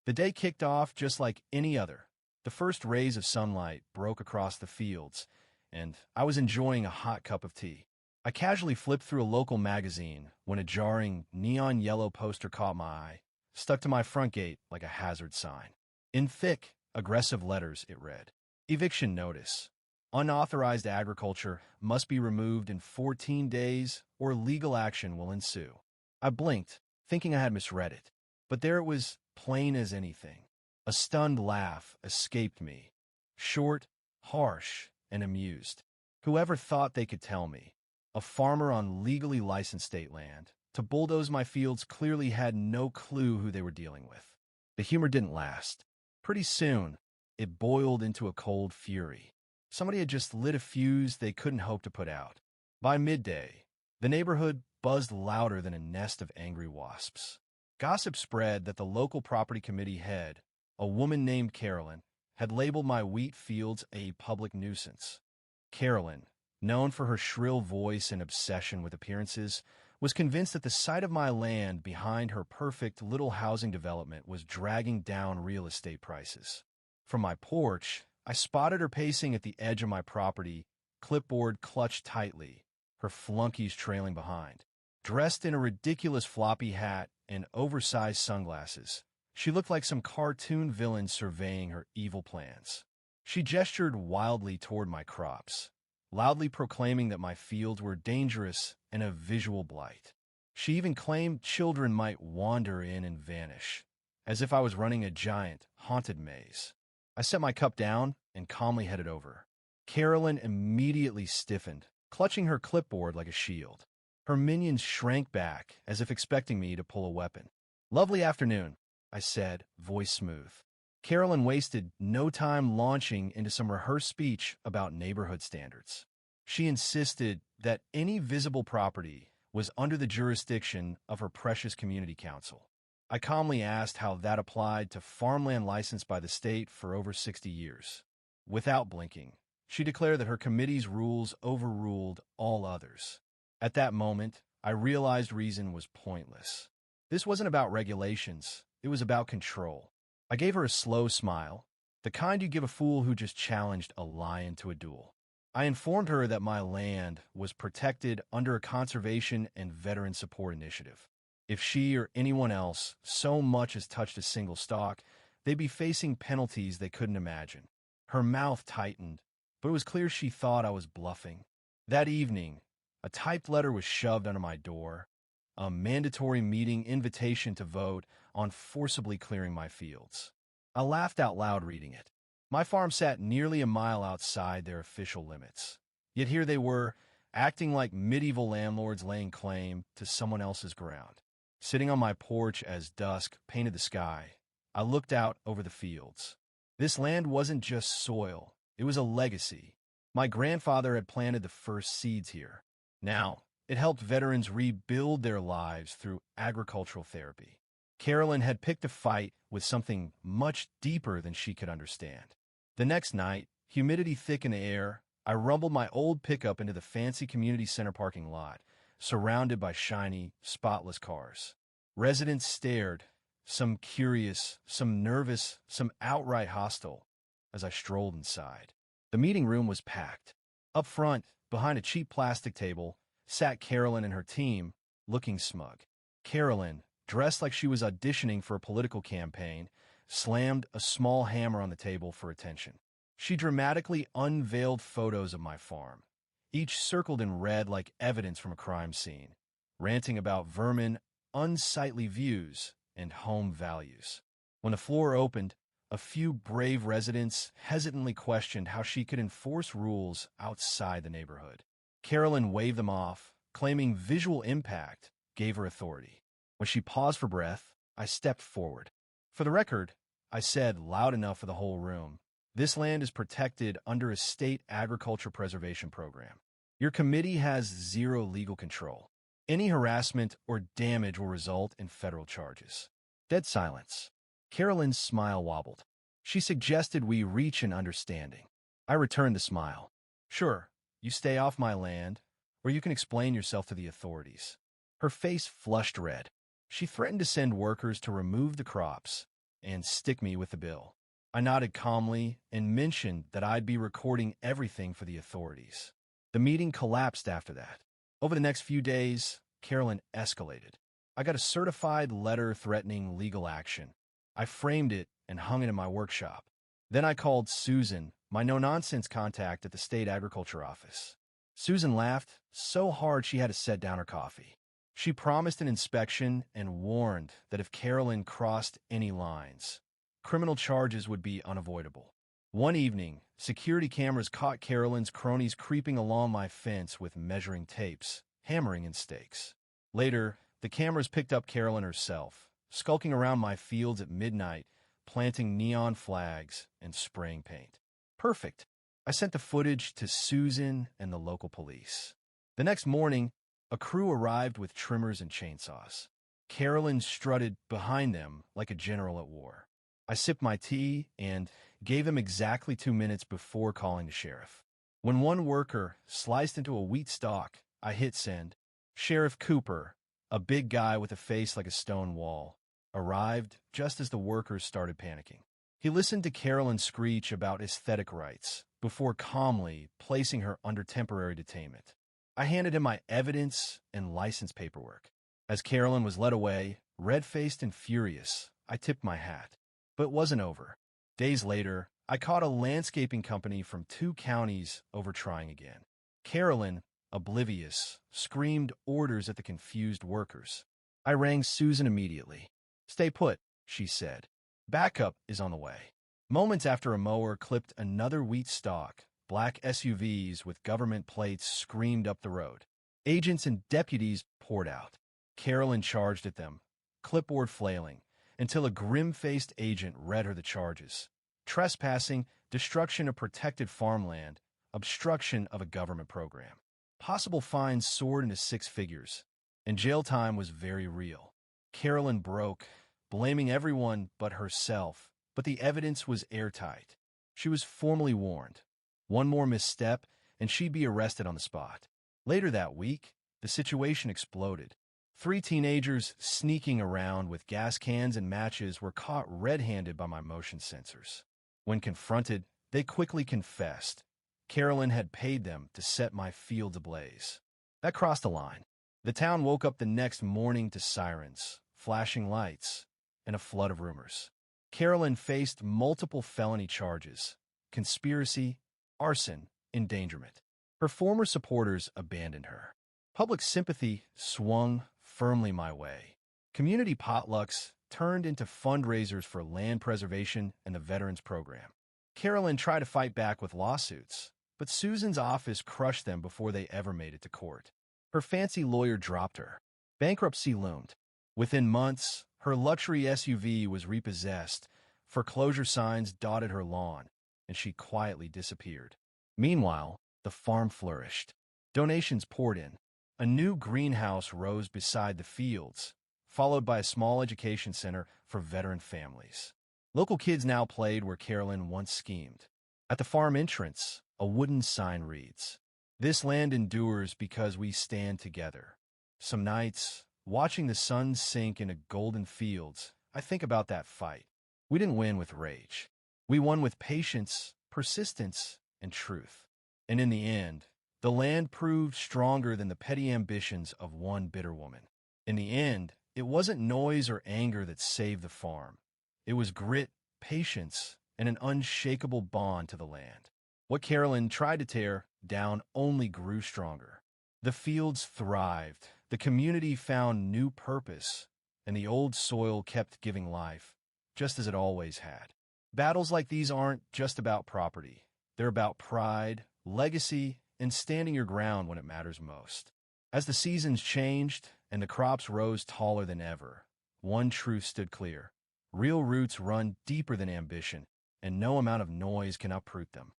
The day kicked off just like any other. The first rays of sunlight broke across the fields, and I was enjoying a hot cup of tea. I casually flipped through a local magazine when a jarring neon yellow poster caught my eye, stuck to my front gate like a hazard sign. In thick, aggressive letters, it read, "Eviction notice. Unauthorized agriculture must be removed in 14 days or legal action will ensue." I blinked, thinking I had misread it. But there it was, plain as anything. A stunned laugh escaped me. Short, harsh, and amused. Whoever thought they could tell me, a farmer on legally licensed state land, to bulldoze my fields clearly had no clue who they were dealing with. The humor didn't last. Pretty soon, it boiled into a cold fury. Somebody had just lit a fuse they couldn't hope to put out. By midday, the neighborhood buzzed louder than a nest of angry wasps. Gossip spread that the local property committee head, a woman named Carolyn, had labeled my wheat fields a public nuisance. Carolyn, known for her shrill voice and obsession with appearances, was convinced that the sight of my land behind her perfect little housing development was dragging down real estate prices. From my porch, I spotted her pacing at the edge of my property, clipboard clutched tightly, her flunkies trailing behind. Dressed in a ridiculous floppy hat and oversized sunglasses, she looked like some cartoon villain surveying her evil plans. She gestured wildly toward my crops, loudly proclaiming that my fields were dangerous and a visual blight. She even claimed children might wander in and vanish, as if I was running a giant, haunted maze. I set my cup down and calmly headed over. Carolyn immediately stiffened, clutching her clipboard like a shield. Her minions shrank back, as if expecting me to pull a weapon. "Lovely afternoon," I said, voice smooth. Carolyn wasted no time launching into some rehearsed speech about neighborhood standards. She insisted that any visible property was under the jurisdiction of her precious community council. I calmly asked how that applied to farmland licensed by the state for over 60 years. Without blinking, she declared that her committee's rules overruled all others. At that moment, I realized reason was pointless. This wasn't about regulations, it was about control. I gave her a slow smile, the kind you give a fool who just challenged a lion to a duel. I informed her that my land was protected under a conservation and veteran support initiative. If she or anyone else so much as touched a single stalk, they'd be facing penalties they couldn't imagine. Her mouth tightened, but it was clear she thought I was bluffing. That evening, a typed letter was shoved under my door, a mandatory meeting invitation to vote on forcibly clearing my fields. I laughed out loud reading it. My farm sat nearly a mile outside their official limits. Yet here they were, acting like medieval landlords laying claim to someone else's ground. Sitting on my porch as dusk painted the sky, I looked out over the fields. This land wasn't just soil, it was a legacy. My grandfather had planted the first seeds here. Now, it helped veterans rebuild their lives through agricultural therapy. Carolyn had picked a fight with something much deeper than she could understand. The next night, humidity thick in the air, I rumbled my old pickup into the fancy community center parking lot, surrounded by shiny, spotless cars. Residents stared, some curious, some nervous, some outright hostile, as I strolled inside. The meeting room was packed. Up front, behind a cheap plastic table, sat Carolyn and her team, looking smug. Carolyn, dressed like she was auditioning for a political campaign, slammed a small hammer on the table for attention. She dramatically unveiled photos of my farm, each circled in red like evidence from a crime scene, ranting about vermin, unsightly views, and home values. When the floor opened, a few brave residents hesitantly questioned how she could enforce rules outside the neighborhood. Carolyn waved them off, claiming visual impact gave her authority. When she paused for breath, I stepped forward. "For the record," I said loud enough for the whole room, "this land is protected under a state agriculture preservation program. Your committee has zero legal control. Any harassment or damage will result in federal charges." Dead silence. Carolyn's smile wobbled. She suggested we reach an understanding. I returned the smile. "Sure, you stay off my land, or you can explain yourself to the authorities." Her face flushed red. She threatened to send workers to remove the crops, and stick me with the bill. I nodded calmly and mentioned that I'd be recording everything for the authorities. The meeting collapsed after that. Over the next few days, Carolyn escalated. I got a certified letter threatening legal action. I framed it and hung it in my workshop. Then I called Susan, my no-nonsense contact at the state agriculture office. Susan laughed so hard she had to set down her coffee. She promised an inspection and warned that if Carolyn crossed any lines, criminal charges would be unavoidable. One evening, security cameras caught Carolyn's cronies creeping along my fence with measuring tapes, hammering in stakes. Later, the cameras picked up Carolyn herself, skulking around my fields at midnight, planting neon flags and spraying paint. Perfect. I sent the footage to Susan and the local police. The next morning, a crew arrived with trimmers and chainsaws. Carolyn strutted behind them like a general at war. I sipped my tea and gave him exactly 2 minutes before calling the sheriff. When one worker sliced into a wheat stalk, I hit send. Sheriff Cooper, a big guy with a face like a stone wall, arrived just as the workers started panicking. He listened to Carolyn screech about aesthetic rights before calmly placing her under temporary detainment. I handed him my evidence and license paperwork. As Carolyn was led away, red-faced and furious, I tipped my hat. But it wasn't over. Days later, I caught a landscaping company from 2 counties over trying again. Carolyn, oblivious, screamed orders at the confused workers. I rang Susan immediately. "Stay put," she said. "Backup is on the way." Moments after a mower clipped another wheat stalk, black SUVs with government plates screamed up the road. Agents and deputies poured out. Carolyn charged at them, clipboard flailing, until a grim-faced agent read her the charges: trespassing, destruction of protected farmland, obstruction of a government program. Possible fines soared into 6 figures, and jail time was very real. Carolyn broke, blaming everyone but herself, but the evidence was airtight. She was formally warned. One more misstep, and she'd be arrested on the spot. Later that week, the situation exploded. 3 teenagers sneaking around with gas cans and matches were caught red-handed by my motion sensors. When confronted, they quickly confessed. Carolyn had paid them to set my fields ablaze. That crossed the line. The town woke up the next morning to sirens, flashing lights, and a flood of rumors. Carolyn faced multiple felony charges: conspiracy, arson, endangerment. Her former supporters abandoned her. Public sympathy swung firmly my way. Community potlucks turned into fundraisers for land preservation and the Veterans Program. Carolyn tried to fight back with lawsuits, but Susan's office crushed them before they ever made it to court. Her fancy lawyer dropped her. Bankruptcy loomed. Within months, her luxury SUV was repossessed, foreclosure signs dotted her lawn, and she quietly disappeared. Meanwhile, the farm flourished. Donations poured in. A new greenhouse rose beside the fields, followed by a small education center for veteran families. Local kids now played where Carolyn once schemed. At the farm entrance, a wooden sign reads, "This land endures because we stand together." Some nights, watching the sun sink into golden fields, I think about that fight. We didn't win with rage. We won with patience, persistence, and truth. And in the end, the land proved stronger than the petty ambitions of one bitter woman. In the end, it wasn't noise or anger that saved the farm. It was grit, patience, and an unshakable bond to the land. What Carolyn tried to tear down only grew stronger. The fields thrived, the community found new purpose, and the old soil kept giving life, just as it always had. Battles like these aren't just about property. They're about pride, legacy, and standing your ground when it matters most. As the seasons changed and the crops rose taller than ever, one truth stood clear: real roots run deeper than ambition, and no amount of noise can uproot them.